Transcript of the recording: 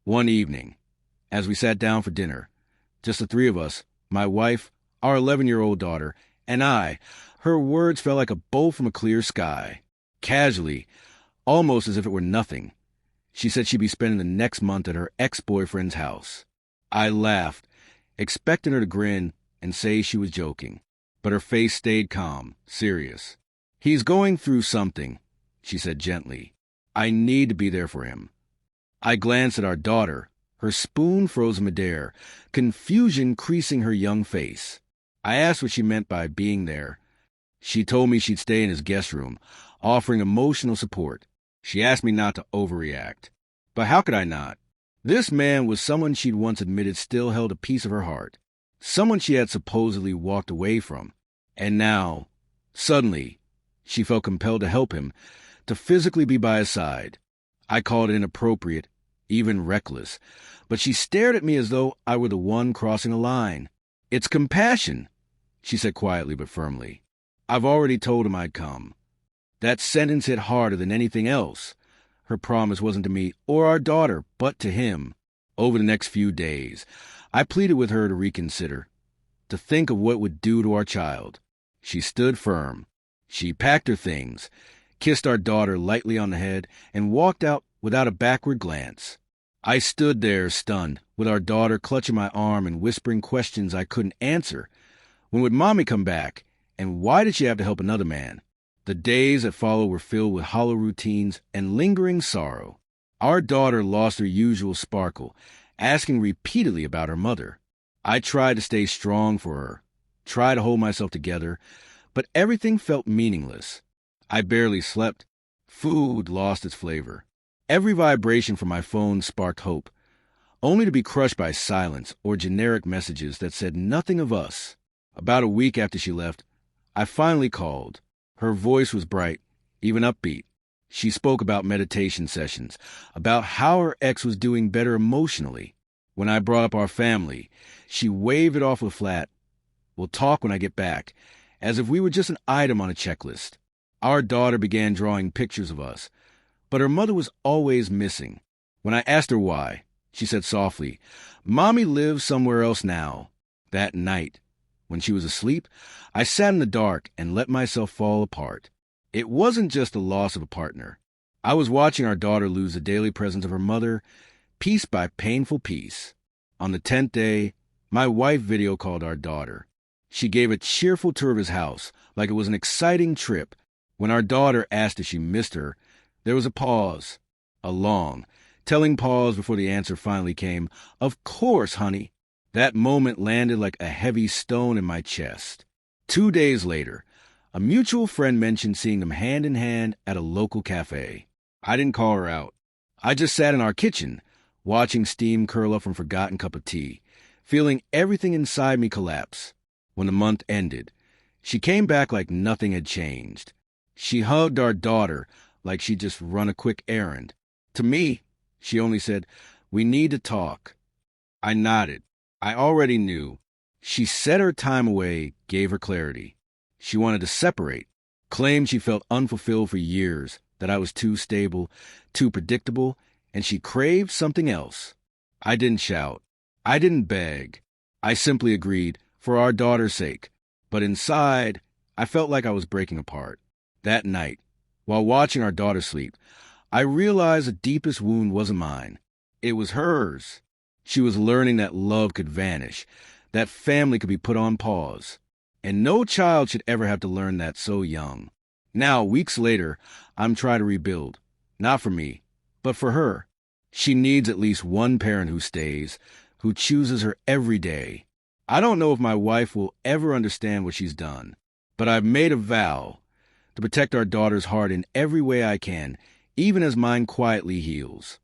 One evening, as we sat down for dinner, just the three of us, my wife, our 11-year-old daughter, and I, her words fell like a bolt from a clear sky. Casually, almost as if it were nothing, she said she'd be spending the next month at her ex-boyfriend's house. I laughed, expecting her to grin and say she was joking, but her face stayed calm, serious. "He's going through something," she said gently. "I need to be there for him." I glanced at our daughter, her spoon frozen midair, confusion creasing her young face. I asked what she meant by being there. She told me she'd stay in his guest room, offering emotional support. She asked me not to overreact. But how could I not? This man was someone she'd once admitted still held a piece of her heart, someone she had supposedly walked away from. And now, suddenly, she felt compelled to help him, to physically be by his side. I called it inappropriate, even reckless, but she stared at me as though I were the one crossing a line. "It's compassion," she said quietly but firmly. "I've already told him I'd come." That sentence hit harder than anything else. Her promise wasn't to me or our daughter, but to him. Over the next few days, I pleaded with her to reconsider, to think of what it would do to our child. She stood firm. She packed her things, kissed our daughter lightly on the head, and walked out without a backward glance. I stood there, stunned, with our daughter clutching my arm and whispering questions I couldn't answer. When would Mommy come back? And why did she have to help another man? The days that followed were filled with hollow routines and lingering sorrow. Our daughter lost her usual sparkle, asking repeatedly about her mother. I tried to stay strong for her, tried to hold myself together, but everything felt meaningless. I barely slept. Food lost its flavor. Every vibration from my phone sparked hope, only to be crushed by silence or generic messages that said nothing of us. About a week after she left, I finally called. Her voice was bright, even upbeat. She spoke about meditation sessions, about how her ex was doing better emotionally. When I brought up our family, she waved it off with a flat, "We'll talk when I get back," as if we were just an item on a checklist. Our daughter began drawing pictures of us, but her mother was always missing. When I asked her why, she said softly, "Mommy lives somewhere else now." That night, when she was asleep, I sat in the dark and let myself fall apart. It wasn't just the loss of a partner. I was watching our daughter lose the daily presence of her mother, piece by painful piece. On the 10th day, my wife video called our daughter. She gave a cheerful tour of his house, like it was an exciting trip. When our daughter asked if she missed her, there was a pause, a long, telling pause before the answer finally came, "Of course, honey." That moment landed like a heavy stone in my chest. 2 days later, a mutual friend mentioned seeing them hand in hand at a local cafe. I didn't call her out. I just sat in our kitchen, watching steam curl up from forgotten cup of tea, feeling everything inside me collapse. When the month ended, she came back like nothing had changed. She hugged our daughter like she'd just run a quick errand. To me, she only said, "We need to talk." I nodded. I already knew. She set her time away, gave her clarity. She wanted to separate, claimed she felt unfulfilled for years, that I was too stable, too predictable, and she craved something else. I didn't shout. I didn't beg. I simply agreed, for our daughter's sake. But inside, I felt like I was breaking apart. That night, while watching our daughter sleep, I realized the deepest wound wasn't mine. It was hers. She was learning that love could vanish, that family could be put on pause. And no child should ever have to learn that so young. Now, weeks later, I'm trying to rebuild. Not for me, but for her. She needs at least one parent who stays, who chooses her every day. I don't know if my wife will ever understand what she's done, but I've made a vow to protect our daughter's heart in every way I can, even as mine quietly heals.